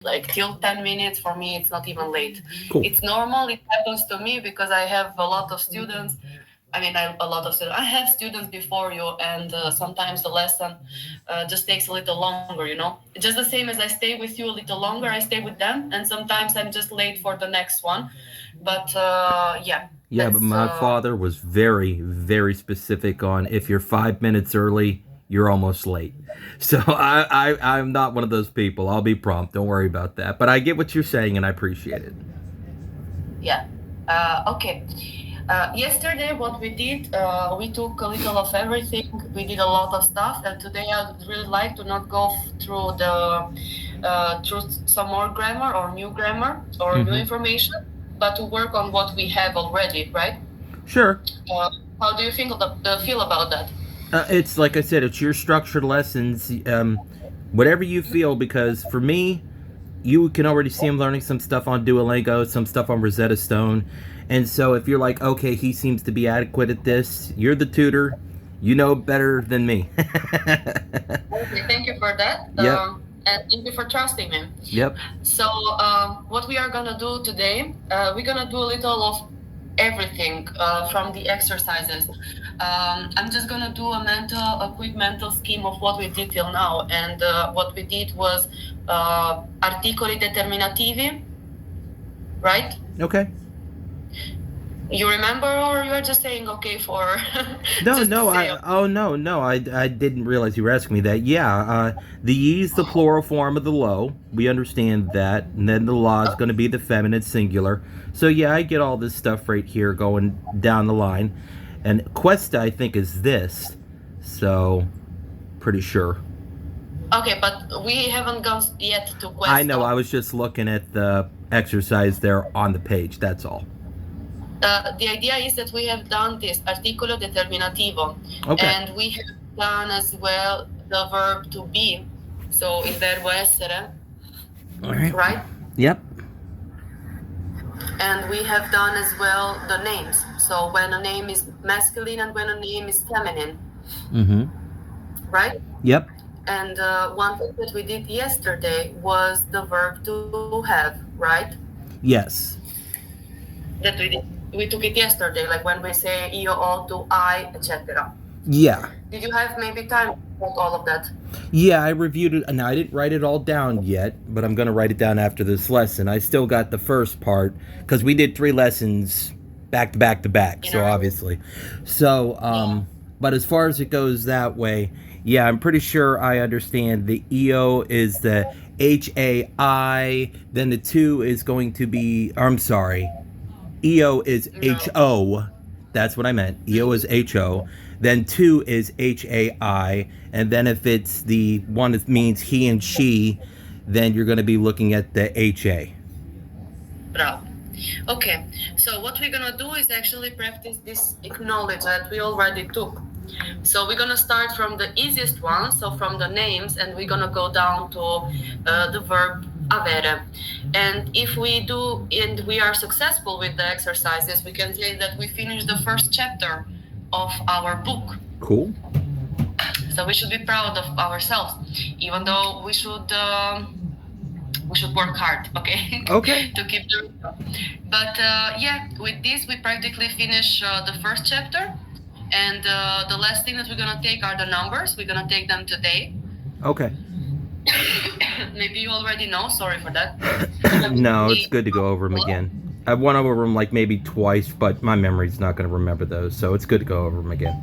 like till 10 minutes. For me, it's not even late. Cool. It's normal. It happens to me because I have a lot of students. I mean, a lot of students. I have students before you, and sometimes the lesson just takes a little longer, Just the same as I stay with you a little longer, I stay with them, and sometimes I'm just late for the next one. But yeah, Yeah, but that's. my father was very, very specific on if you're 5 minutes early, you're almost late. So I'm not one of those people. I'll be prompt. Don't worry about that. But I get what you're saying, and I appreciate it. Yeah. Okay. Yesterday, what we did, we took a little of everything. We did a lot of stuff, and today I would really like to not go through some more grammar or new grammar or new Mm-hmm. information, but to work on what we have already, right? Sure. Uh, how do you feel about that? It's like I said, it's your structured lessons. Whatever you feel, because for me, you can already see him learning some stuff on Duolingo, some stuff on Rosetta Stone. And so if you're like, okay, he seems to be adequate at this, you're the tutor. You know better than me. Okay, thank you for that. Yep. And thank you for trusting me. Yep. So, what we are gonna do today, we're gonna do a little of everything from the exercises. I'm just gonna do a quick mental scheme of what we did till now, and what we did was articoli determinativi, right? Okay. You remember, or you are just saying okay for No, just to no, say? I didn't realize you were asking me that. Yeah, the ye is the plural form of the lo. We understand that, and then the la is going to be the feminine singular. So yeah, I get all this stuff right here going down the line, and questa I think is this. So, pretty sure. Okay, but we haven't gone yet to I know. I questo. was just looking at the exercise there on the page. That's all. The idea is that we have done this articolo determinativo, Okay. and we have done as well the verb to be. So il verbo essere, All right. right? Yep. And we have done as well the names. So when a name is masculine and when a name is feminine, Mm-hmm. right? Yep. And one thing that we did yesterday was the verb to have, right? Yes. That we did. We took it yesterday, like when we say io, ho, tu, I, etc. Yeah. Did you have maybe time to take all of that? Yeah, I reviewed it, and I didn't write it all down yet, but I'm going to write it down after this lesson. I still got the first part because we did 3 lessons back to back to back, In a so row? obviously. So, but as far as it goes that way, yeah, I'm pretty sure I understand the EO is the HAI, then the 2 is going to be, I'm sorry, EO is No. HO. That's what I meant. EO is HO. Then 2 is HAI. And then if it's the one that means he and she, then you're going to be looking at the HA. Bravo. Okay, so what we're gonna do is actually practice this acknowledge that we already took. So we're gonna start from the easiest one, so from the names, and we're gonna go down to the verb avere. And if we do, and we are successful with the exercises, we can say that we finished the first chapter of our book. Cool. So we should be proud of ourselves, even though we should work hard, okay, Okay. to keep the. But yeah, with this we practically finish the first chapter, and the last thing that we're gonna take are the numbers. We're gonna take them today. Okay. Maybe you already know. Sorry for that. No, it's good to go over them again. I've went over them like maybe twice, but my memory's not going to remember those, so it's good to go over them again.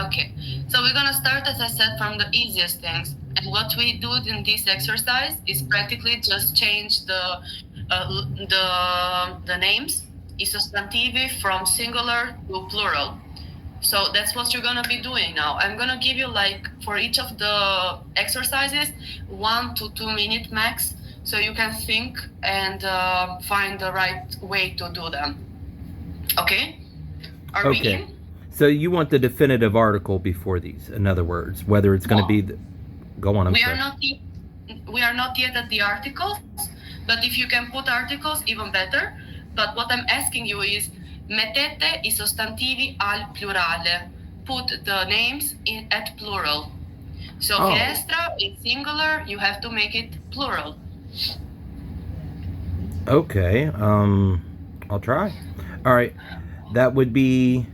Okay, so we're gonna start, as I said, from the easiest things. And what we do in this exercise is practically just change the names, i sostantivi, from singular to plural. So that's what you're gonna be doing now. I'm gonna give you, like, for each of the exercises, 1 to 2 minute max, so you can think and find the right way to do them. Okay? Are we Okay. in? So you want the definitive article before these, in other words, whether it's going to be the. Go on, I'm We sorry. are not we are not yet at the articles, but if you can put articles, even better. But what I'm asking you is, mettete I sostantivi al plurale. Put the names at plural. So Oh. finestra is singular, you have to make it plural. Okay. I'll try. All right. That would be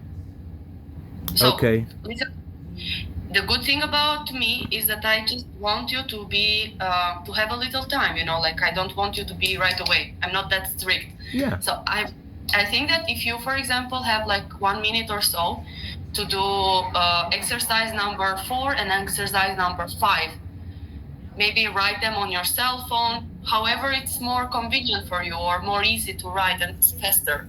So, okay. listen, the good thing about me is that I just want you to be to have a little time. Like I don't want you to be right away. I'm not that strict. Yeah. So I think that if you, for example, have like 1 minute or so to do exercise number 4 and exercise number 5, maybe write them on your cell phone. However, it's more convenient for you or more easy to write and it's faster.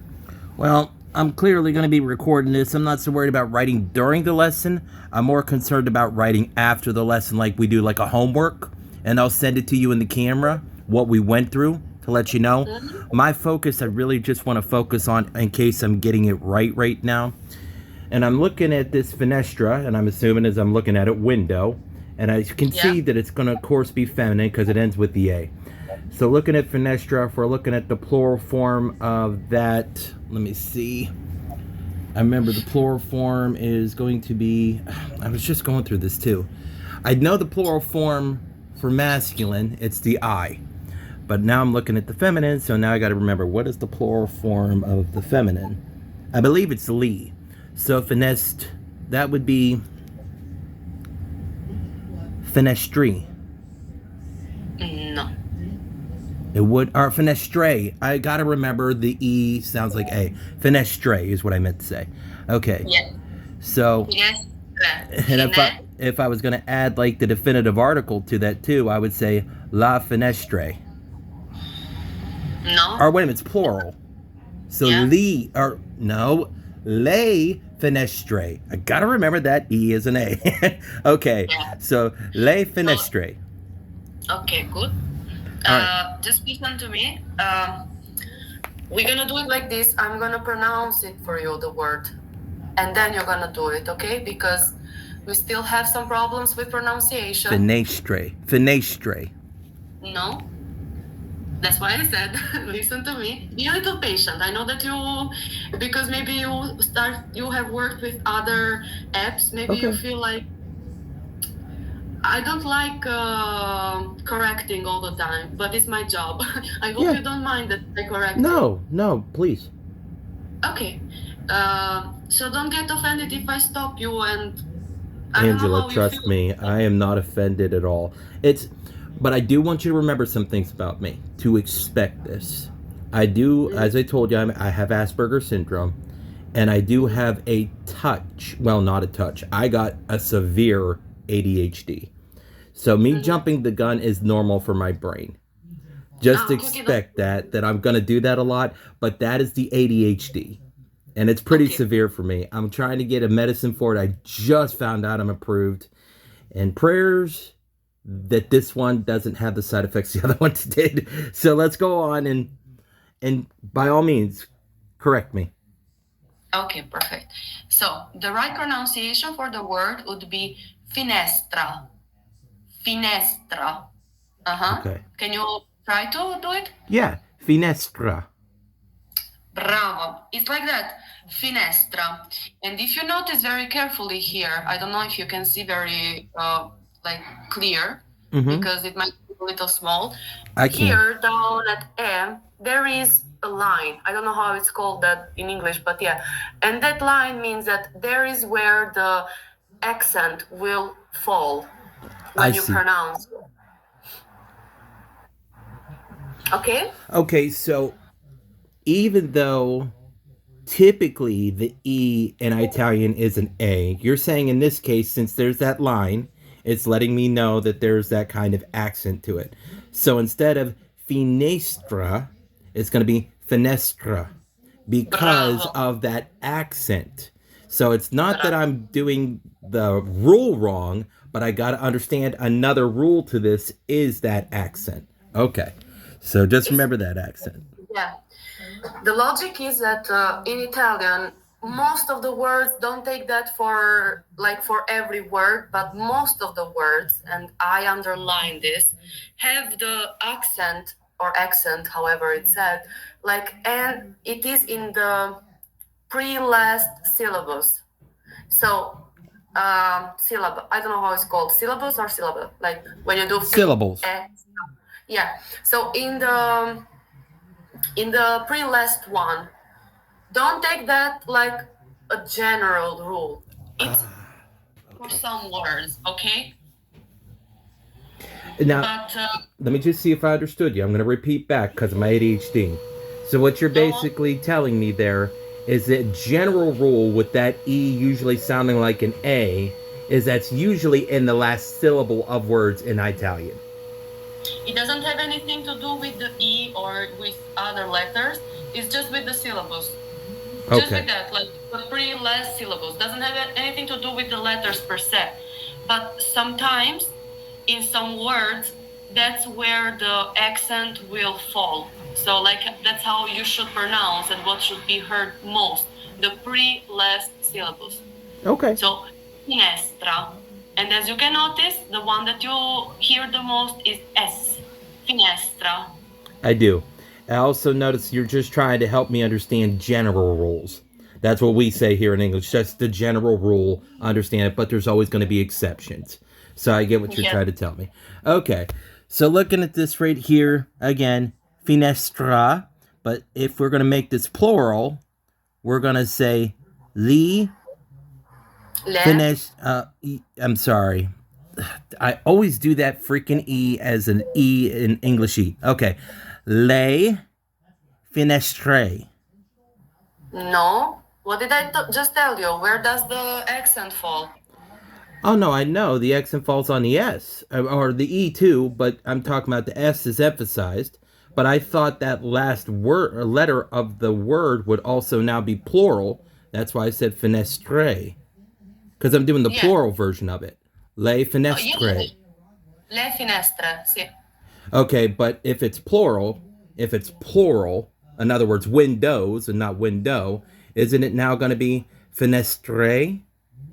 Well, I'm clearly going to be recording this. I'm not so worried about writing during the lesson. I'm more concerned about writing after the lesson, like we do, like a homework, and I'll send it to you in the camera what we went through to let you know. Mhm. My focus, I really just want to focus on, in case I'm getting it right now. And I'm looking at this fenestra, and I'm assuming as I'm looking at it, window, and I can Yeah. see that it's going to, of course, be feminine because it ends with the A. So looking at fenestra, if we're looking at the plural form of that, let me see. I remember the plural form is going to be, I was just going through this too. I know the plural form for masculine, it's the I. But now I'm looking at the feminine, so now I got to remember what is the plural form of the feminine. I believe it's Lee. So finest, that would be fenestri. No. It would, or fenestre. I gotta remember the E sounds like A. Fenestre is what I meant to say. Okay, Yes. so Finestra. and Fine. if I was gonna add like the definitive article to that too, I would say la fenestre. No. Or wait a minute, it's plural. So Yeah. li or no, le fenestre. I gotta remember that E is an A. Okay, Yeah. so le So fenestre. okay, good. All right, Just listen to me. We're gonna do it like this. I'm gonna pronounce it for you, the word, and then you're gonna do it, okay? Because we still have some problems with pronunciation. fenestre, fenestre. No, that's why I said, listen to me. Be a little patient. I know that because maybe you have worked with other apps. Maybe you Okay. feel like I don't like correcting all the time, but it's my job. I hope Yeah. you don't mind that I correct you. No, no, please. Okay. So don't get offended if I stop you and I don't know Angela, how you feel. trust me, I am not offended at all. It's, but I do want you to remember some things about me to expect this. I do, Mhm. as I told you, I have Asperger's syndrome, and I do have a touch. Well, not a touch. I got a severe ADHD. So me Mhm. jumping the gun is normal for my brain. Just Ah, okay, okay, don't. expect that I'm gonna do that a lot, but that is the ADHD, and it's pretty Okay. severe for me. I'm trying to get a medicine for it. I just found out I'm approved, and prayers that this one doesn't have the side effects the other ones did. So let's go on and by all means correct me. Okay, perfect. So the right pronunciation for the word would be finestra. Finestra. Uh huh. Okay. Can you try to do it? Yeah, finestra. Bravo. It's like that. Finestra. And if you notice very carefully here, I don't know if you can see very like clear Mm-hmm. because it might be a little small. I can. Here down at M, there is a line. I don't know how it's called that in English, but yeah. And that line means that there is where the accent will fall I when you see. pronounce. Okay? Okay, so even though typically the E in Italian is an A. You're saying in this case, since there's that line, it's letting me know that there's that kind of accent to it. So instead of finestra, it's going to be finestra because Bravo. of that accent. So it's not that Bravo. I'm doing the rule wrong, but I got to understand another rule to this is that accent. Okay. So just It's, remember that accent. yeah. The logic is that in Italian, most of the words don't take that for like for every word, but most of the words, and I underline this, have the accent, however it's said, like, and it is in the pre-last syllabus. So, syllable. I don't know how it's called, syllabus or syllable. Like when you do Syllables. yeah. So in the In the pre-last one, don't take that like a general rule. It's for Okay. some words, okay? Now, But let me just see if I understood you. I'm going to repeat back because of my ADHD. So, what you're go on. basically telling me there is that general rule with that E usually sounding like an A is that's usually in the last syllable of words in Italian. It doesn't have anything to do with the E or with other letters. It's just with the syllables. Just Okay. with that, like the three last syllables. Doesn't have anything to do with the letters per se. But sometimes in some words, that's where the accent will fall. So like that's how you should pronounce and what should be heard most. The three last syllables. Okay. So finestra. And as you can notice, the one that you hear the most is S. Finestra. I do. I also notice you're just trying to help me understand general rules. That's what we say here in English. Just the general rule, understand it, but there's always going to be exceptions. So I get what you're Yes. trying to tell me. Okay. So looking at this right here, again, finestra, but if we're going to make this plural, we're going to say the Le. finish. I'm sorry. I always do that freaking E as an E in English E. Okay. Le Finestre. No. What did I just tell you? Where does the accent fall? Oh no, I know the accent falls on the S or the E too, but I'm talking about the S is emphasized. But I thought that last word or letter of the word would also now be plural. That's why I said finestre because I'm doing the Yeah. plural version of it. Le Yeah. finestre. Le finestre. Sì. Okay, but if it's plural, in other words, windows and not window, isn't it now going to be fenestre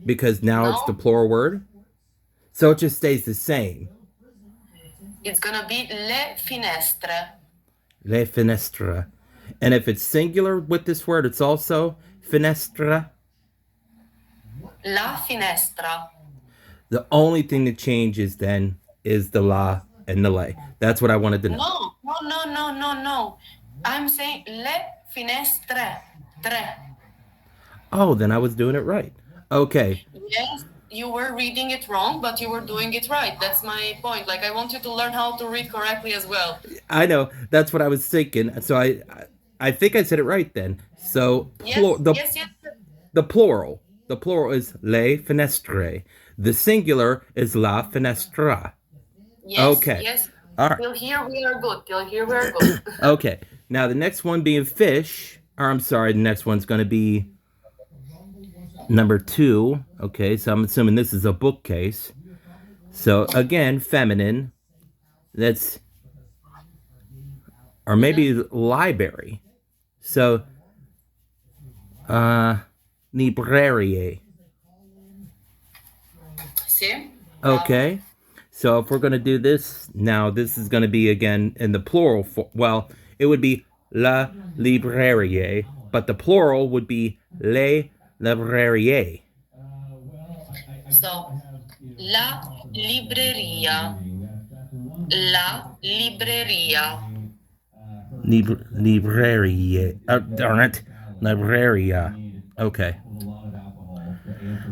because now it's the No. plural word? So it just stays the same. It's gonna be le finestre. Le fenestre. And if it's singular with this word, it's also fenestra. La finestra. The only thing that changes then is the la and the lay. That's what I wanted to know. No. No. No. No. No. No. I'm saying le finestre. Tre. Oh, then I was doing it right. Okay. Yes, you were reading it wrong, but you were doing it right. That's my point. Like I want you to learn how to read correctly as well. I know. That's what I was thinking. So I think I said it right then. So Yes. Yes. Yes. the plural. The plural is le fenestre. The singular is la fenestra. Yes. Okay. Yes. All right. Till here we are good. Till here we are good. Okay. Now the next one being fish. Or I'm sorry, the next one's going to be number 2. Okay, so I'm assuming this is a bookcase. So again, feminine. That's or maybe library. So librarie. See? Bravo. Okay. So if we're going to do this now, this is going to be again in the plural. Well, it would be la librarie, but the plural would be les librairie. So, la libreria. La libreria. Librarie. Darn it. Libraria. Okay.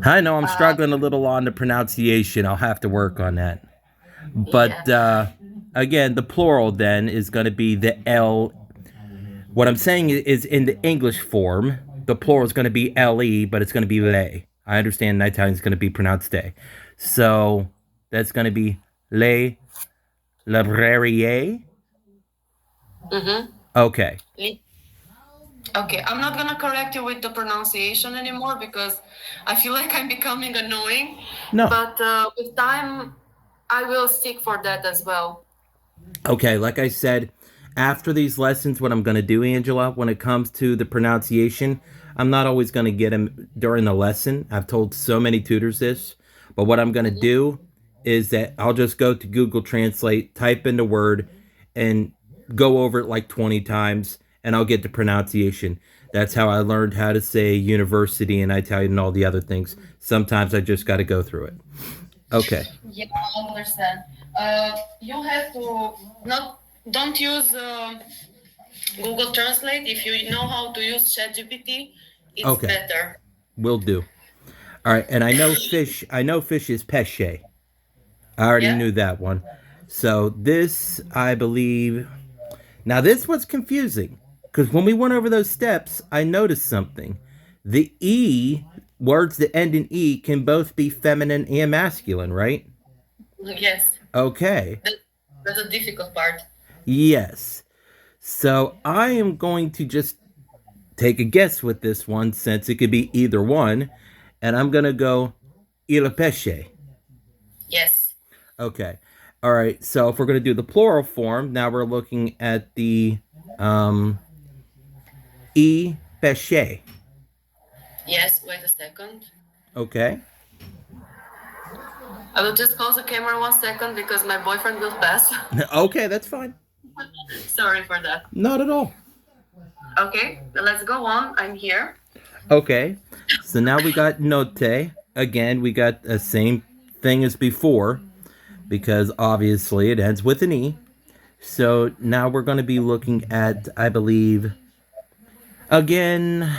I know I'm Uh, struggling a little on the pronunciation. I'll have to work on that. But yeah. again, the plural then is going to be the L. What I'm saying is in the English form, the plural is going to be LE, but it's going to be le. I understand in Italian it's going to be pronounced de. So that's going to be le librarie. Mm-hmm. Okay. Okay, I'm not gonna correct you with the pronunciation anymore because I feel like I'm becoming annoying. No. But with time, I will stick for that as well. Okay, like I said, after these lessons, what I'm going to do, Angela, when it comes to the pronunciation, I'm not always going to get them during the lesson. I've told so many tutors this. But what I'm going to Mhm. do is that I'll just go to Google Translate, type in the word, and go over it like 20 times, and I'll get the pronunciation. That's how I learned how to say university in Italian and all the other things. Sometimes I just got to go through it. Okay. Yeah, I understand. You have to not don't use Google Translate, if you know how to use ChatGPT, it's Okay, better. will do. All right, and I know fish. I know fish is pesce. I already Yeah? knew that one. So this, I believe. Now this was confusing because when we went over those steps, I noticed something. The E words that end in E can both be feminine and masculine, right? Yes. Okay. That, that's a difficult part. Yes. So I am going to just take a guess with this one since it could be either one, and I'm gonna go il pesce. Yes. Okay. All right. So if we're gonna do the plural form, now we're looking at the um, e pesce. Yes, wait a second. Okay. I will just pause the camera 1 second because my boyfriend will pass. Okay, that's fine. Sorry for that. Not at all. Okay, let's go on. I'm here. Okay. So now we got note. Again, we got the same thing as before because obviously it ends with an e. So now we're going to be looking at, I believe, again,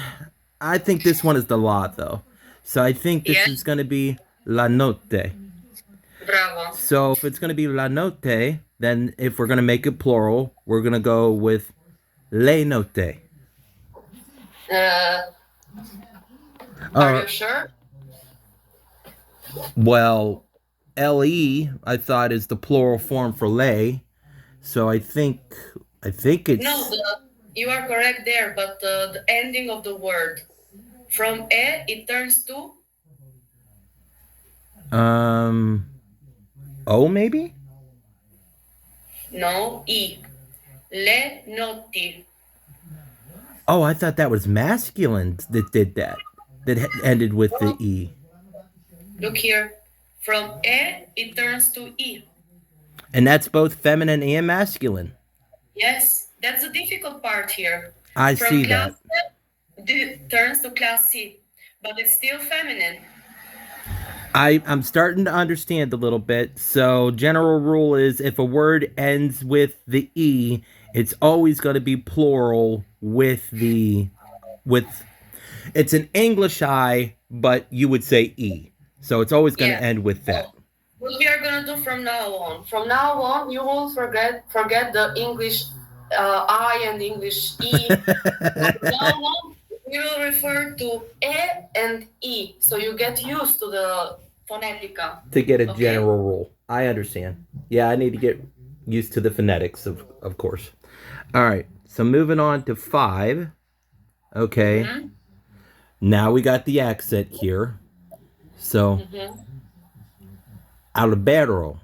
I think this one is the la though. So I think this Yes, is going to be la notte. bravo. So if it's going to be la notte, then if we're going to make it plural, we're going to go with le notte. Uh, are Uh, you sure? well, le I thought is the plural form for lay, so I think No, it's you are correct there, but the ending of the word from e it turns to um o maybe. no e. Le notti. Oh, I thought that was masculine that did that. That ended with the e, Look here. From e it turns to e. and that's both feminine and masculine. Yes, that's the difficult part here. I From see class that. turns to class C, but it's still feminine. I'm starting to understand a little bit. So general rule is if a word ends with the e, it's always going to be plural with it's an English I, but you would say e. So it's always going to Yeah. end with that. So what we are gonna do from now on? From now on, you will forget the English I and English E. So from now on, we will refer to E and E. So you get used to the phonetica. To get a Okay. general rule. I understand. Yeah, I need to get used to the phonetics of course. All right. So moving on to 5. Okay. Mm-hmm. Now we got the accent here. So Mm-hmm. albero.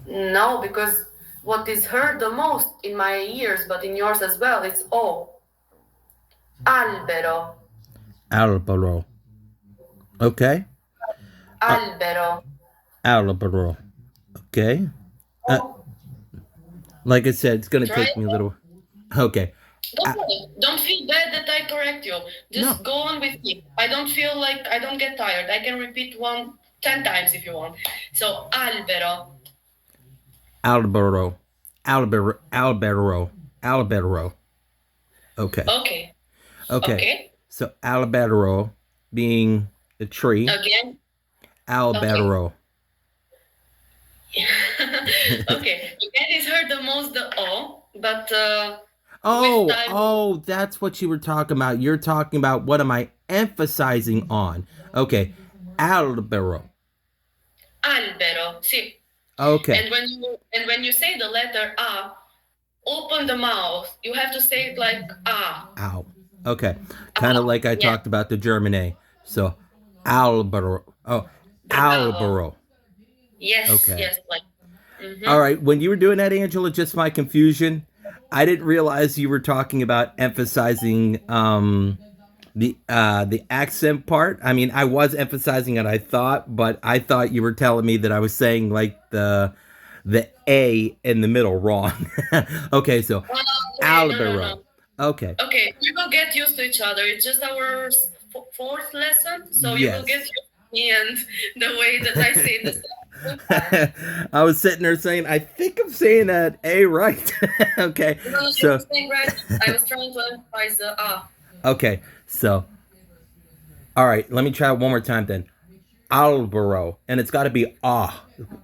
No, because what is heard the most in my ears, but in yours as well, it's O. Albero. Albero. Okay. Uh, Albero. albero. Okay. Uh, Oh, like I said, it's gonna try take me a it. little. Okay. Don't Uh, worry. Don't feel bad that I correct you. no. Just go on with me. I don't feel like I don't get tired. I can repeat 10 times if you want. So albero. Albero. Albero. Albero. Albero. Okay. Okay. Okay. Okay. So albero being a tree. Again. Okay. Albero. Okay. Again is heard the most the O, but with Oh, time oh, that's what you were talking about. You're talking about what am I emphasizing on? Okay, albero. albero. See. Okay, And when you say the letter A, open the mouth. You have to say it like A. ow. Okay, kind of A. like I Yeah. talked about the German A. So, albero. Oh, Bravo. albero. Yes. Okay. Yes. Like. All Mm-hmm. right. When you were doing that, Angela, just my confusion. I didn't realize you were talking about emphasizing the accent part. I mean, I was emphasizing it. I thought, but I thought you were telling me that I was saying like the a in the middle wrong. Okay, so Okay. No. No. albero. No. Okay, Okay. We will get used to each other. It's just our fourth lesson, so you will get yes. used and the way that I say the stuff. I was sitting there saying, I think I'm saying that A right. Okay, No, no, you so were saying right. I was trying to emphasize the okay, so all right, let me try it one more time then. Albero, and it's got to be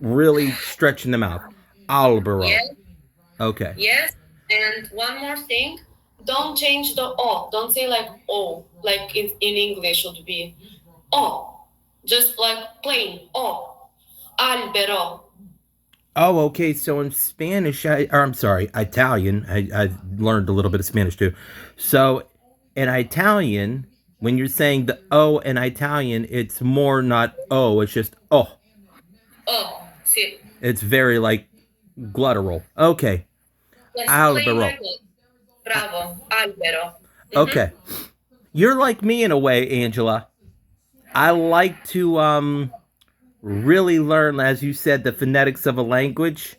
really stretching the mouth. Albero. Yes, Okay. yes. And one more thing, don't change the O. Don't say like O, like in English would be O. Just like plain O. Albero. Oh, okay. So in Spanish, or I'm sorry, Italian. I learned a little bit of Spanish too. So in Italian, when you're saying the O in Italian, it's more not O. It's just oh. O. See. It's very like gluttural. Okay. Yes, plain Albero. like that. Bravo. Albero. Mm-hmm. Okay. You're like me in a way, Angela. I like to really learn, as you said, the phonetics of a language,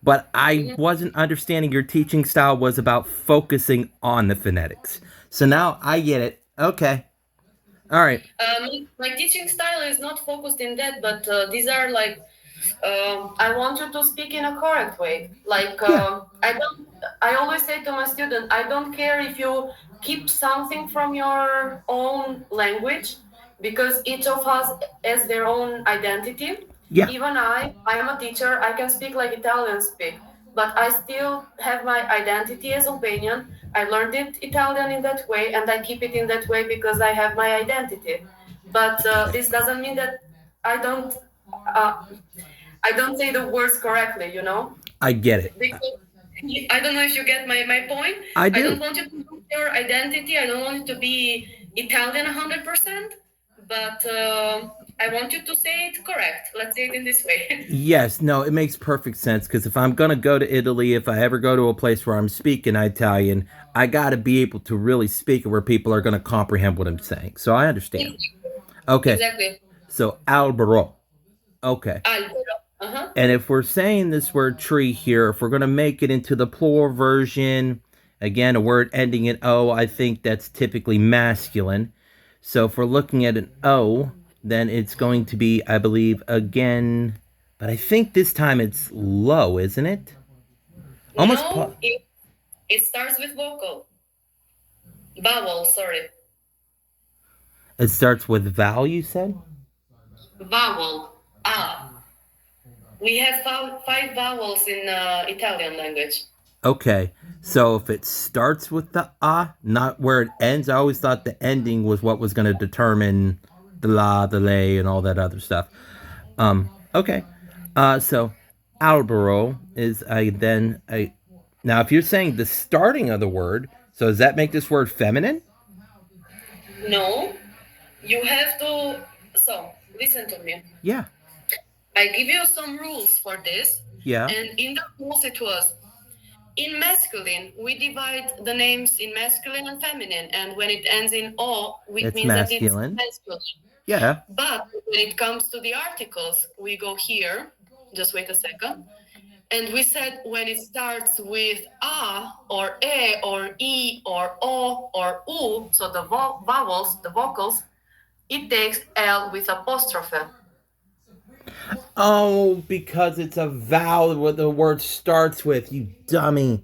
but I Mm-hmm. wasn't understanding your teaching style was about focusing on the phonetics. So now I get it. Okay. All right. My teaching style is not focused in that, but these are like I want you to speak in a correct way. Like Yeah. I don't. I always say to my student, I don't care if you keep something from your own language, because each of us has their own identity. Yeah. Even I am a teacher. I can speak like Italians speak, but I still have my identity as Albanian. I learned it Italian in that way, and I keep it in that way because I have my identity. But this doesn't mean that I don't. Uh, I don't say the words correctly, you know? I get it. Because I don't know if you get my point. I I don't do. want you to lose your identity. I don't want you to be Italian 100%, but I want you to say it correct. Let's say it in this way. Yes, no, it makes perfect sense because if I'm going to go to Italy, if I ever go to a place where I'm speaking Italian, I got to be able to really speak it where people are going to comprehend what I'm saying. So I understand. Okay. Exactly. So albero. Okay. Albero. Uh-huh. And if we're saying this word tree here, if we're going to make it into the plural version, again, a word ending in O, I think that's typically masculine. So if we're looking at an O, then it's going to be, I believe, again, but I think this time it's low, isn't it? Almost. No, it starts with vocal. Vowel, sorry. It starts with vowel, you said? Vowel. Ah. We have five vowels in Italian language. Okay. So if it starts with the not where it ends, I always thought the ending was what was going to determine the la, the lay, and all that other stuff. Okay. So albero is I then I now if you're saying the starting of the word, so does that make this word feminine? No, you have to. So, listen to me. Yeah. I give you some rules for this. Yeah. And in the rules, it was in masculine, we divide the names in masculine and feminine. And when it ends in O, it It's means that it's masculine. masculine. Yeah. But when it comes to the articles, we go here. Just wait a second. And we said when it starts with A or E or E or O or U, so the vowels, the vocals, it takes L with apostrophe. Oh, because it's a vowel what the word starts with, you dummy.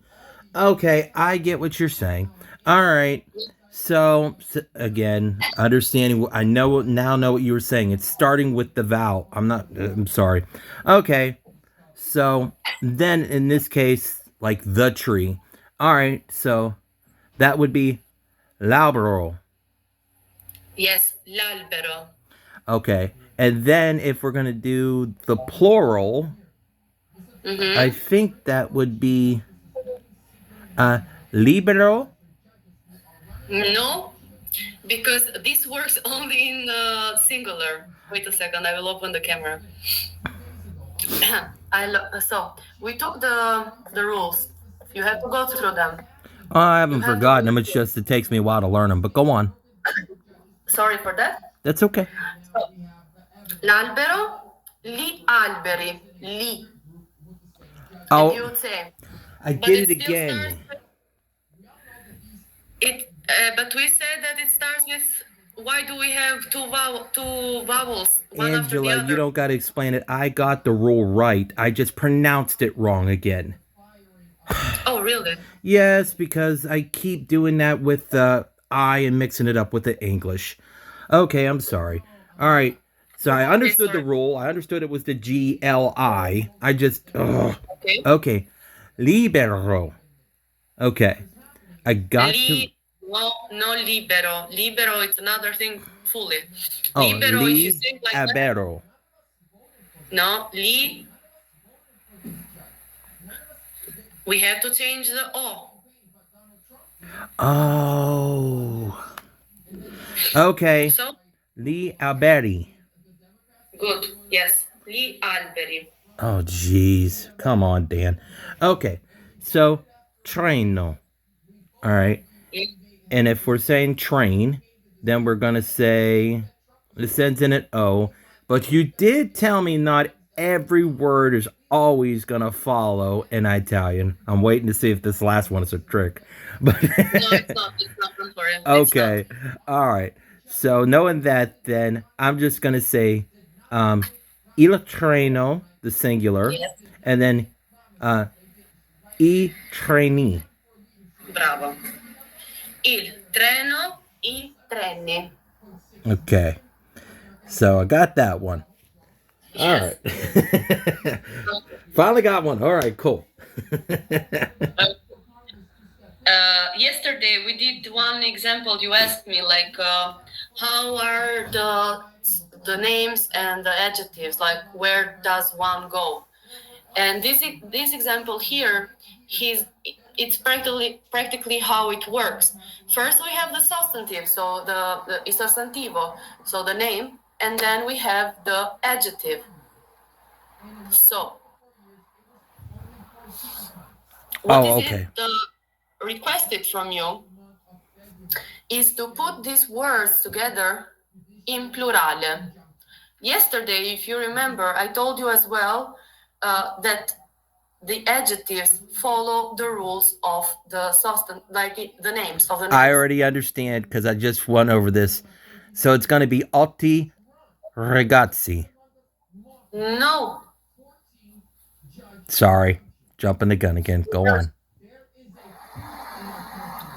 Okay, I get what you're saying. All right. So again, understanding. I know what you were saying. It's starting with the vowel. I'm not. I'm sorry. Okay. So then in this case, like the tree. All right. So that would be l'albero. Yes, l'albero. Okay. And then if we're gonna do the plural, I Mm-hmm. think that would be libero. No, because this works only in singular. Wait a second, I will open the camera. So we took the rules. You have to go through them. Oh, I You haven't have to forgotten go them. It's through. just it takes me a while to learn them. But go on. Sorry for that. That's okay. So, l'albero, li alberi, li, and you Oh, would say, I but did it it still starts again. with it. But we said that it starts with why do we have two vowels, one after the Anxhela, you other? don't got to explain it. I got the rule right. I just pronounced it wrong again. Oh, really? Yes, because I keep doing that with the I and mixing it up with the English. Okay, I'm sorry. All right. So I Okay, understood the sorry. rule. I understood it was the GLI. I just. Ugh. Okay. Okay. Libero. Okay. I got to. Li, no, no libero. Libero is another thing fully. Oh, Libero, if you think like that, libero. no, we have to change the O. Oh. Okay. So, Li alberi. good. Yes. Li alberi. Oh, jeez. Come on, Dan. Okay. So, treno. All right. Li- And if we're saying train, then we're going to say it ends in an O. But you did tell me not every word is always going to follow in Italian. I'm waiting to see if this last one is a trick. But No, it's not. It's not. Don't worry. It's not. okay. All right. So knowing that, then I'm just going to say il treno, the singular, Yes. and then uh, I treni. Bravo. Il treno, I treni. Okay. So I got that one. All Yes. right. Finally got one. All right, cool. Yesterday we did one example. You asked me like, how are the names and the adjectives? Like, where does one go? And this example here, it's practically how it works. First, we have the substantive, so the il sostantivo, so the name, and then we have the adjective. So, what Oh, is okay. it requested from you is to put these words together in plurale. Yesterday, if you remember, I told you as well that the adjectives follow the rules of the substance, like the names of the I names. already understand because I just went over this. So it's going to be Otti Ragazzi. No, Sorry, jumping the gun again. Go on.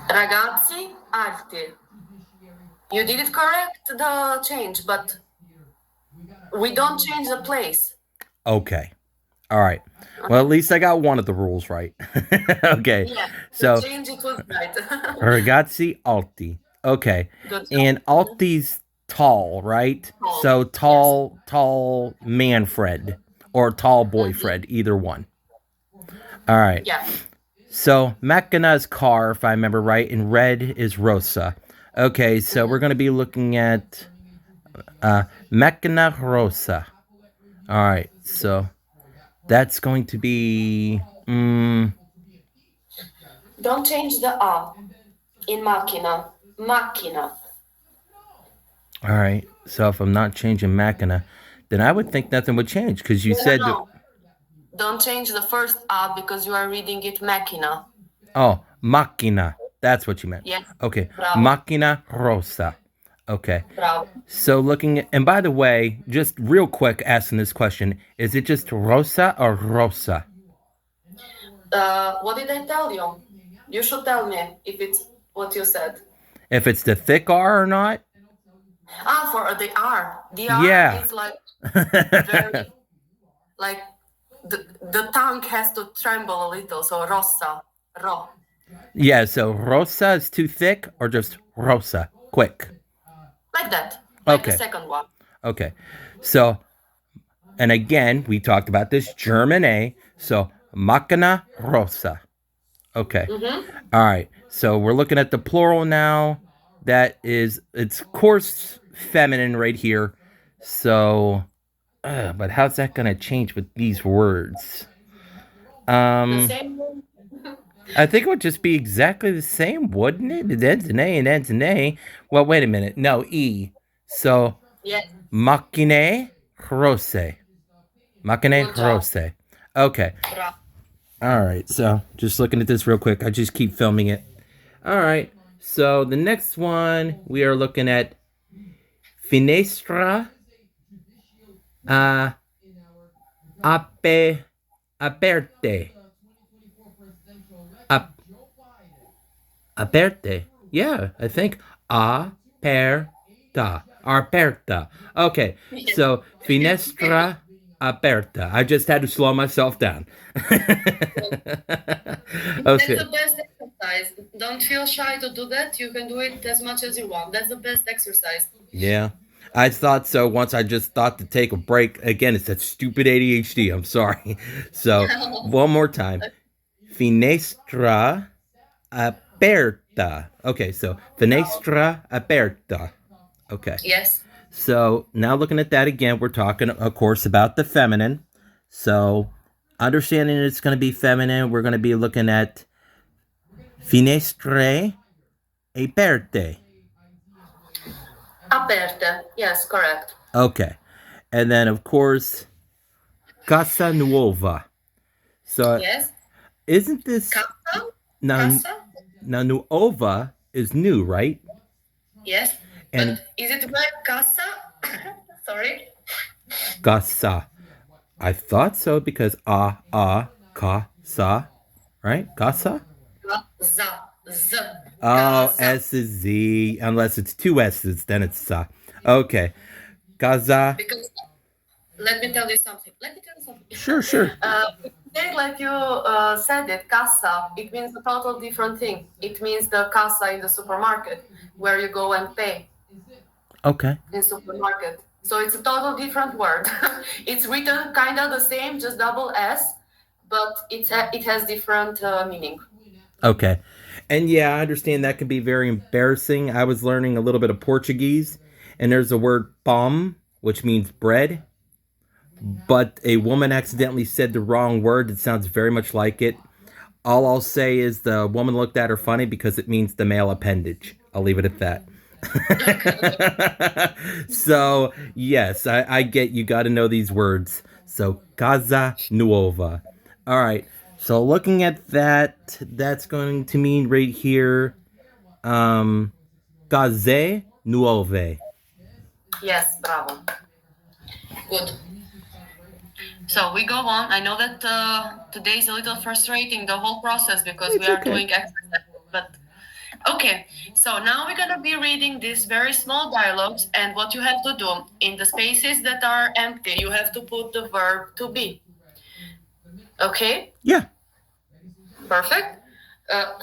ragazzi alti. You did it correct, the change, but we don't change the place. Okay. All right. Well, at least I got one of the rules right. Okay. Yeah, the So change it was right. Ragazzi Alti. Okay. Good And job. Alti's tall, right? Tall. So Yes. tall man Fred or tall Mhm. boyfriend, either one. All right. Yeah. So Macana's car, if I remember right, in red is Rosa. Okay, so we're going to be looking at Macana Rosa. All right, so that's going to be. Don't change the A in macchina. Macchina. All right, so if I'm not changing Macana, then I would think nothing would change because you No, no, said. no. Don't change the first A because you are reading it machina. Oh, Machina. That's what you meant. Yes. Okay, Bravo. Machina Rosa. Okay. Bravo. So looking at, and by the way, just real quick asking this question, is it just Rosa or Rosa? What did I tell you? You should tell me if it's what you said. If it's the thick R or not? Ah, for the R. The R Yeah. is like very, like the tongue has to tremble a little. So rossa, ro, Yeah, so Rosa is too thick or just Rosa? Quick. like that, like the Okay. second one. Okay. So, and again, we talked about this German A. So, Machina Rosa. Okay. Mm-hmm. All right. So we're looking at the plural now. That is, it's coarse feminine right here. So, but how's that going to change with these words? The same. I think it would just be exactly the same, wouldn't it? It ends in A and ends in A. Well, wait a minute. No, E. So, Yes. Machine Rose. Machine Good job. Rose. Okay. Bravo. All right. So, just looking at this real quick. I just keep filming it. All right. So, the next one we are looking at Finestra uh, ape, aperte. Ap, aperte. Yeah, I think aperta. Aperta. Okay, Yes. so finestra aperta. I just had to slow myself down. That's Okay. the best exercise. Don't feel shy to do that. You can do it as much as you want. That's the best exercise. Yeah. I thought so once I just thought to take a break. Again, it's that stupid ADHD. I'm sorry. So, one more time. Finestra aperta. Okay, so finestra aperta. Okay. Yes. So, now looking at that again, we're talking, of course, about the feminine. So, understanding it's going to be feminine, we're going to be looking at finestre aperte. Aperte. Yes, correct. Okay. And then, of course, casa nuova. So, Yes. isn't this Casa? now, Casa? now nuova is new, right? Yes. But And is it right? Casa? Sorry. casa. I thought so because casa, right? Casa? Za. Z. Oh, Casa. S is Z. Unless it's two S's, then it's sa. Okay. Casa. Because let me tell you something. Let me tell you something. Sure, sure. Like you said it, casa, it means a total different thing. It means the casa in the supermarket where you go and pay Okay. in supermarket. So it's a total different word. It's written kind of the same, just double S, but it has different meaning. Okay. And yeah, I understand that can be very embarrassing. I was learning a little bit of Portuguese, and there's the word pão, which means bread, but a woman accidentally said the wrong word. It sounds very much like it. All I'll say is the woman looked at her funny because it means the male appendage. I'll leave it at that. So, yes, I get you got to know these words. So, casa nuova. All right. So, looking at that, that's going to mean right here, case nuove. Yes, bravo. Good. So we go on. I know that today is a little frustrating, the whole process, because It's we are okay. doing exercise. But okay, so now we're gonna be reading these very small dialogues, and what you have to do in the spaces that are empty, you have to put the verb to be. Okay, Yeah. perfect.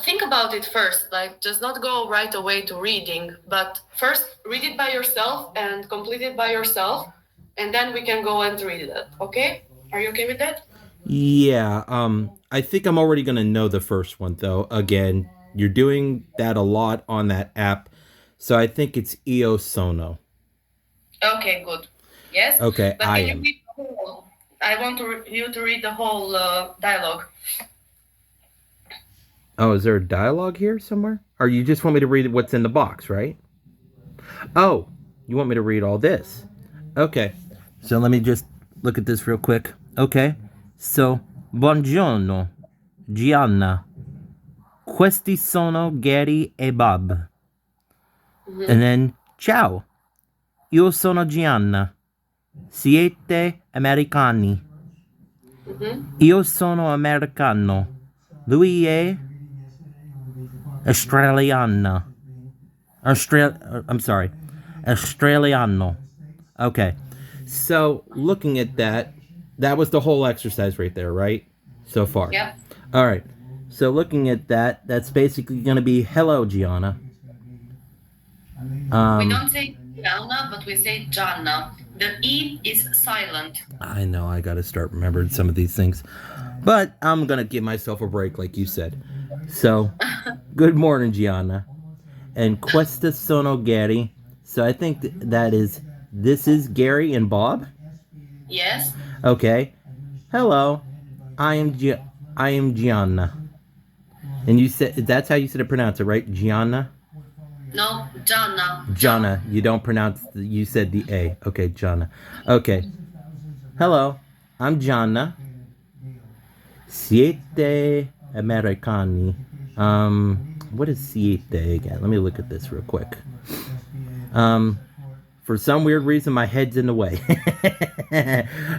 Think about it first, like just not go right away to reading, but first read it by yourself and complete it by yourself, and then we can go and read it. Okay? Are you okay with that? Yeah. I think I'm already going to know the first one, though. Again, you're doing that a lot on that app. So, I think it's Io Sono. Okay, good. Yes, Okay, but I can you am. read the whole? I want you to read the whole dialogue. Oh, is there a dialogue here somewhere? Or you just want me to read what's in the box, right? Oh, you want me to read all this? Okay. So let me just look at this real quick. Okay. So, buongiorno, Gianna. Questi sono Gary e Bob. And then, ciao. Io sono Gianna. Siete americani. Io sono americano. Lui è australiano. I'm sorry, Australiano. Okay. So, looking at that, that was the whole exercise right there, right? So far. Yeah. All right. So, looking at that, that's basically going to be hello, Gianna. We don't say Gianna, but we say Gianna. The E is silent. I know I got to start remembering some of these things. But I'm going to give myself a break, like you said. So, good morning, Gianna. And questa sono Gary. So I think that is, this is Gary and Bob? Yes. Okay. Hello. I am Gianna. And you said, that's how you said to pronounce it, right? Gianna? No, Gianna. Gianna. You don't pronounce, you said the A. Okay, Gianna. Okay. Hello. I'm Gianna. Siete americani. What is siete again? Let me look at this real quick. For some weird reason, my head's in the way.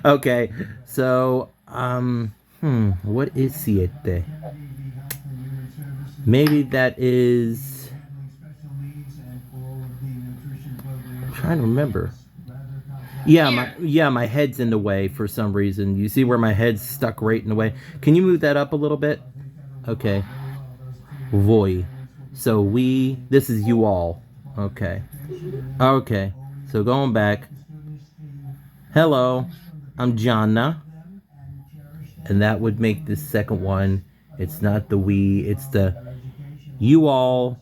Okay, so what is siete? Maybe that is. I'm trying to remember. Yeah, my head's in the way for some reason. You see where my head's stuck right in the way. Can you move that up a little bit? Okay. Voi. So we. This is you all. Okay. Okay. So going back. Hello, I'm Jonna, and that would make the second one. It's not the we. It's the you all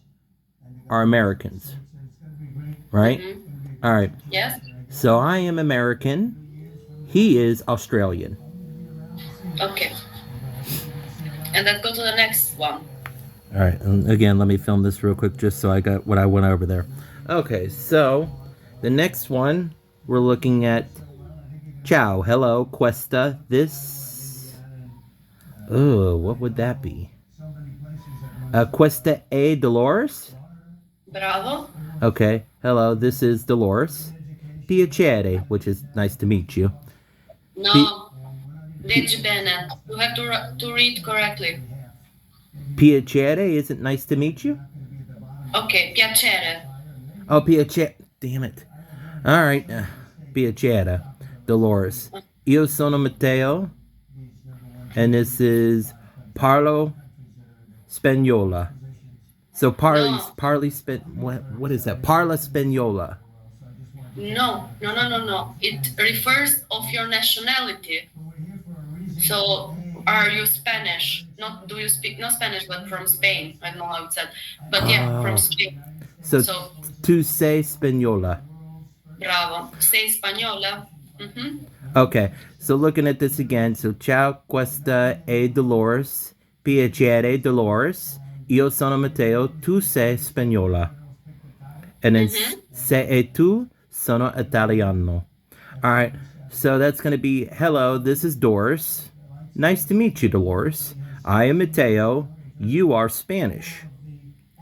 are Americans, right? Mm-hmm. All right. Yes. So I am American. He is Australian. Okay. And let's go to the next one. All right. And again, let me film this real quick just so I got what I went over there. Okay. So the next one we're looking at. Ciao. Hello. Questa. This. Oh, what would that be? Questa e Dolores? Bravo. Okay. Hello. This is Dolores. Piacere, which is nice to meet you. Pi- No. Leggi bene. You have to read correctly. Piacere isn't nice to meet you? Okay. Piacere. Oh, piacere. Damn it. All right. Piacere. Dolores. Io sono Matteo. And this is Parlo Spagnola. So No. what is that? Parla Spagnola. No. It refers of your nationality. So, are you Spanish? Not do you speak not Spanish, but from Spain? I don't know how it's said, but yeah, from Oh. Spain. So So, tu sei Spagnola. bravo. Sei española. Mm-hmm. Okay, so looking at this again, so ciao questa è Dolores, piacere Dolores, io sono Matteo, tu sei spagnola. And then Mm-hmm. se e tu sono italiano. Alright, so that's going to be hello, this is Doris. Nice to meet you, Dolores. I am Matteo, you are Spanish.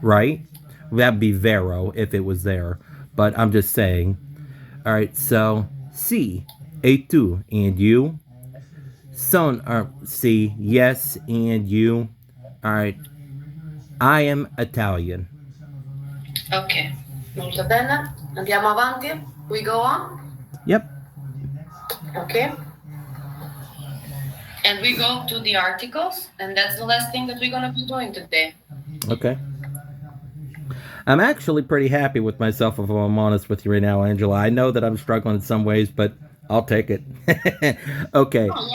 Right? That'd be Vero if it was there, but I'm just saying. Alright, so si. Et tu, and you. See, yes, and you. All right. I am Italian. Ok, molto bene. Andiamo avanti. We go on. Yep. Okay. And we go to the articles, and that's the last thing that we're going to be doing today. Okay. I'm actually pretty happy with myself, if I'm honest with you right now, Angela. I know that I'm struggling in some ways, but I'll take it. Okay. Oh,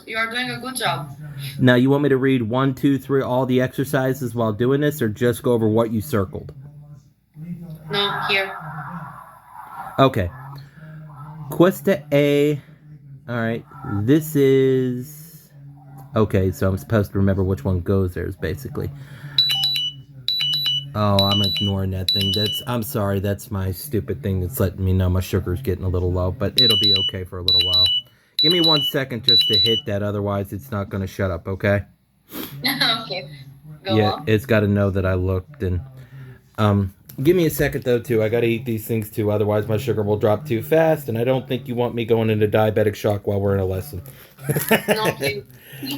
you are doing a good job. Now, you want me to read 1, 2, 3, all the exercises while doing this, or just go over what you circled? No, here. Okay. Questa A. All right. This is. Okay, so I'm supposed to remember which one goes there, is basically. Oh, I'm ignoring that thing. I'm sorry, that's my stupid thing that's letting me know my sugar's getting a little low, but it'll be okay for a little while. Give me 1 second just to hit that, otherwise it's not going to shut up, okay? Okay. Go Yeah, on. it's got to know that I looked, and give me a second though too. I got to eat these things too, otherwise my sugar will drop too fast, and I don't think you want me going into diabetic shock while we're in a lesson. No, please.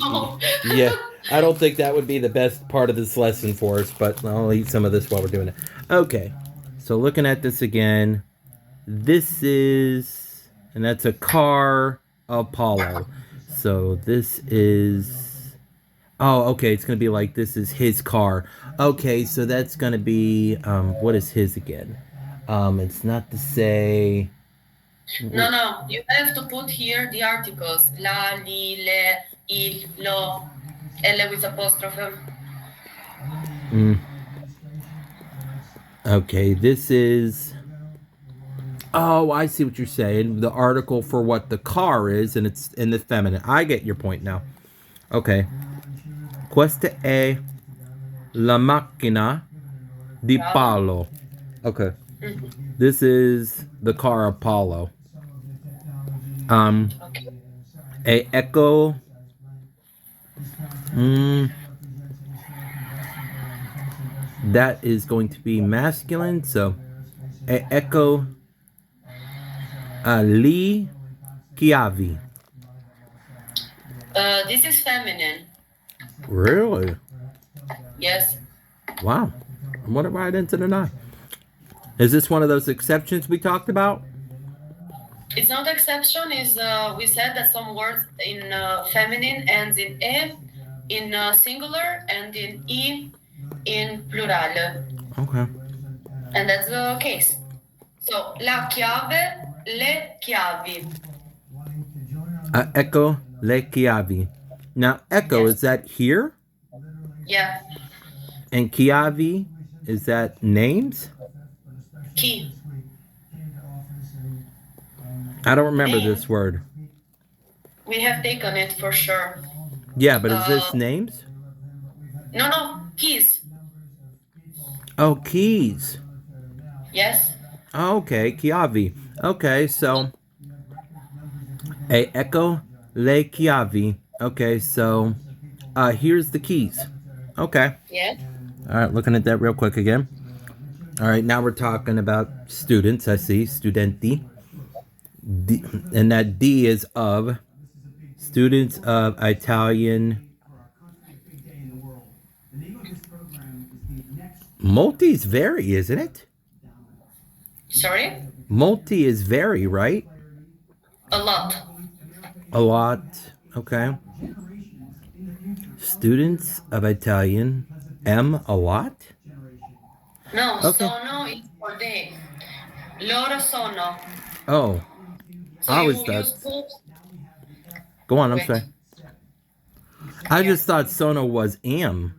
No. Yeah, I don't think that would be the best part of this lesson for us, but I'll eat some of this while we're doing it. Okay, so looking at this again, this is, and that's a car Apollo. So this is, oh, okay, it's going to be like this is his car. Okay, so that's going to be, what is his again? It's not to say... No. You have to put here the articles. La, li, le, il, lo, L with apostrophe. Okay, this is... Oh, I see what you're saying. The article for what the car is, and it's in the feminine. I get your point now. Okay. Questa è la macchina di Paolo. Okay. This is the car Apollo. Okay. E ecco. That is going to be masculine, so e ecco Li chiavi. This is feminine. Really? Yes. Wow. I went right into the nine. Is this one of those exceptions we talked about? It's not exception. Is we said that some words in feminine ends in e in singular and in I in plural. Okay. And that's the case. So, la chiave, le chiavi. Ecco le chiavi. Now, echo, Yes. is that here? Yeah. And chiavi, is that names? Key. I don't remember Name. this word. We have taken it for sure. Yeah, but is Uh, this names? no, keys. Oh, keys. Yes. Okay, chiavi. Okay, so ecco le chiavi. Okay, so here's the keys. Okay. Yes. All right, looking at that real quick again. All right, now we're talking about students. I see studenti. D, and that D is of students of Italian. Multi is very, isn't it? Sorry? Multi is very, right? A lot. A lot. Okay. Students of Italian. M, a lot? No, Okay. sono is for they. Loro sono. Oh, So I you always use thought. both. Go on, I'm Wait. sorry. I Here. just thought sono was am,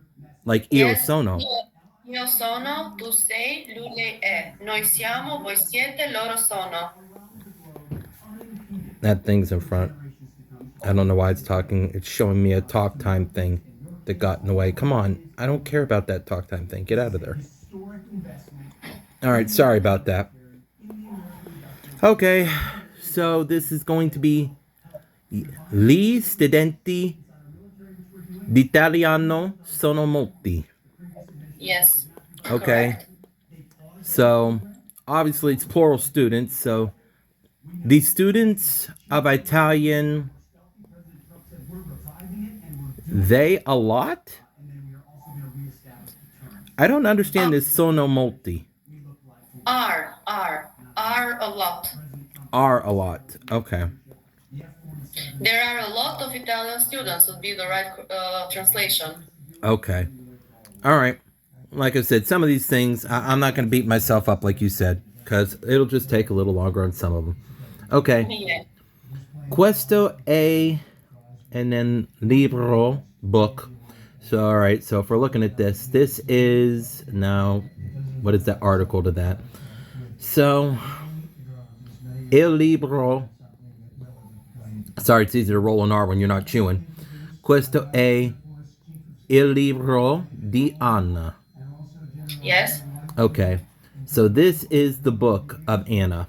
like io Yes. sono. Io sono, tu sei, lui lei è. Noi siamo, voi siete, loro sono. That thing's in front. I don't know why it's talking. It's showing me a talk time thing that got in the way. Come on. I don't care about that talk time thing. Get out of there. All right. Sorry about that. Okay. So this is going to be Gli studenti d'italiano sono molti. Yes. Okay. Correct. So obviously it's plural students. So the students of Italian, they a lot? I don't understand this sono molti. Are a lot. Are a lot. Okay. There are a lot of Italian students would be the right translation. Okay. All right. Like I said, some of these things, I'm not going to beat myself up like you said, because it'll just take a little longer on some of them. Okay. Yeah. Questo è, and then libro, book. So, all right. So, if we're looking at this is now, what is that article to that? So, il libro. Sorry, it's easy to roll an R when you're not chewing. Questo è il libro di Anna. Yes. Okay. So this is the book of Anna.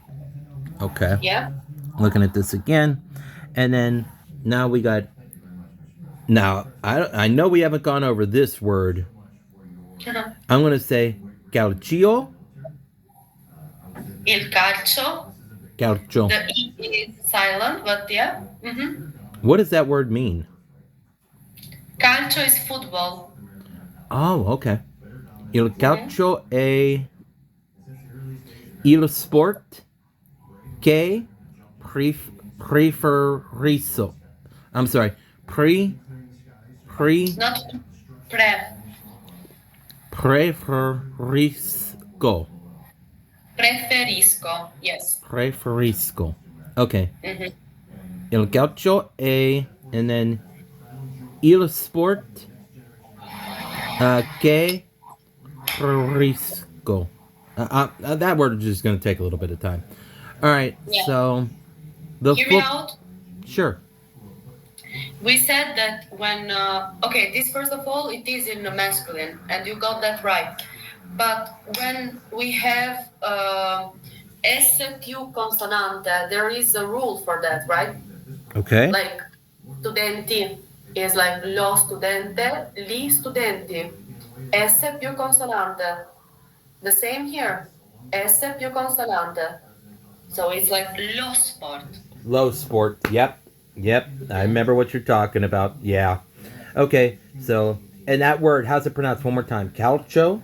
Okay. Yeah. Looking at this again. And then now we got. Now, I know we haven't gone over this word. I'm going to say calcio. Il calcio. Calcio. The E is silent, but yeah. What does that word mean? Calcio is football. Oh, okay. Il calcio è il sport che preferisco. I'm sorry. Not pre. Preferisco. Preferisco. Yes. Preferisco. Okay. Mm-hmm. Il calcio è, and then il sport che preferisco. That word is just going to take a little bit of time. All right. Yeah. So the Hear me out. Sure. We said that when okay, this first of all, it is in the masculine, and you got that right. But when we have S più consonante, there is a rule for that, right? Okay. Like studenti is like lo studente, li studenti. S più consonante. The same here. S più consonante. So it's like lo sport. Low sport. Yep. Yep. I remember what you're talking about. Yeah. Okay. So, and that word, how's it pronounced? One more time. Calcio?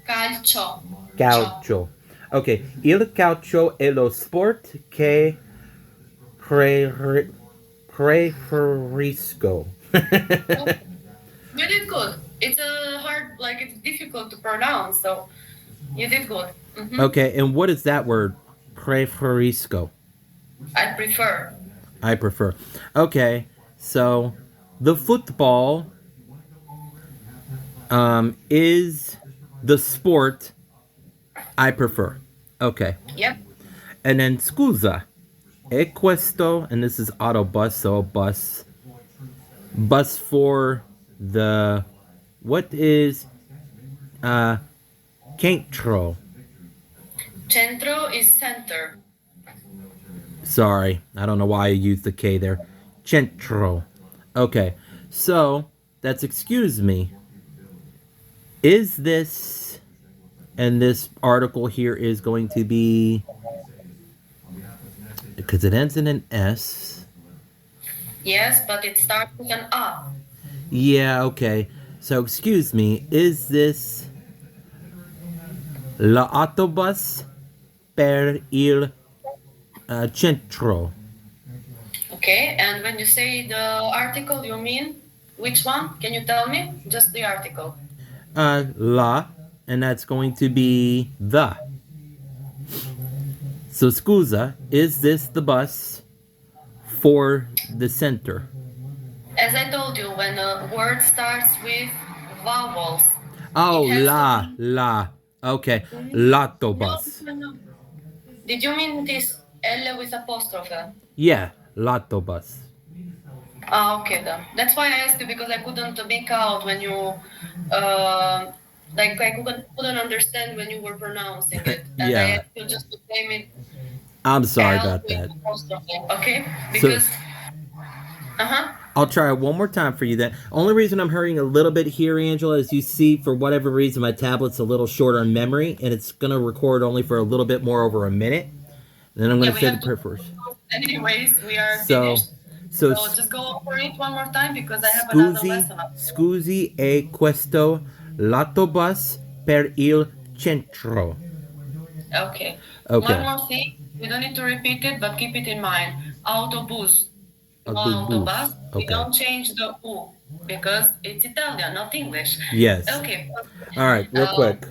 Calcio. Ciò. Calcio. Okay. Il calcio è lo sport che pre- preferisco. You did good. It's a hard, like it's difficult to pronounce, so you did good. Okay. And what is that word? Preferisco. I prefer. I prefer. Okay. So, the football is the sport I prefer. Okay. Yep. And then scusa. E questo, and this is autobus, so bus. Bus for the, what is uh centro? Centro is center. Sorry, I don't know why I used the K there. Centro. Okay, so that's excuse me. Is this, and this article here is going to be, because it ends in an S. Yes, but it starts with an A. Yeah, okay. So excuse me, is this l'autobus per il centro? Okay, and when you say the article, you mean which one? Can you tell me? Just the article. La, and that's going to be the. So scusa, is this the bus for the center? As I told you, when a word starts with vowels, Oh, it has la, to be. la. Okay, No, l'autobus. no, no. Did you mean this L with apostrophe? Yeah, l'autobus. Ah, okay then. That's why I asked you because I couldn't make out when you, uh, like I couldn't understand when you were pronouncing it, and I Yeah, asked you just to name it I'm sorry L about with that. apostrophe, okay? So Because, uh-huh. I'll try it one more time for you. Then only reason I'm hurrying a little bit here, Angela, is you see for whatever reason my tablet's a little short on memory, and it's gonna record only for a little bit more over a minute. And then I'm gonna Yeah, we say the have to. prayer first. Anyways, we are So, finished. so So just go over it one more time because I have another scusi, lesson after. scusi e questo l'autobus per il centro. Okay. One Okay, more thing, we don't need to repeat it, but keep it in mind. Autobus, no autobus. autobus. We Okay. don't change the U because it's Italian, not English. Yes. Okay. All right, real Uh, quick.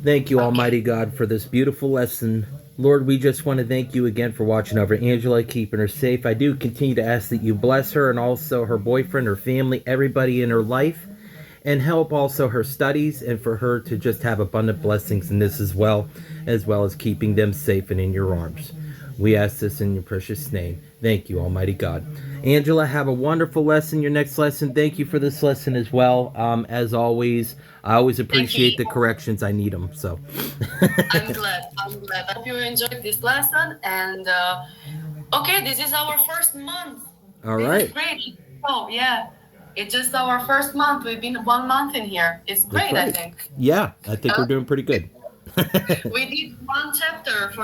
Thank you, okay. Almighty God, for this beautiful lesson. Lord, we just want to thank you again for watching over Angela, keeping her safe. I do continue to ask that you bless her and also her boyfriend, her family, everybody in her life, and help also her studies and for her to just have abundant blessings in this as well as keeping them safe and in your arms. We ask this in your precious name. Thank you, Almighty God. Angela, have a wonderful lesson. Your next lesson. Thank you for this lesson as well. As always, I always Thank appreciate you. the corrections. I need them. So, I'm glad. I'm glad. I hope you enjoyed this lesson. And okay, this is our first month. all This is right. great. Oh yeah, it's just our first month. We've been 1 month in here. It's That's great, I right. think. Yeah, I think we're doing pretty good. We did one chapter for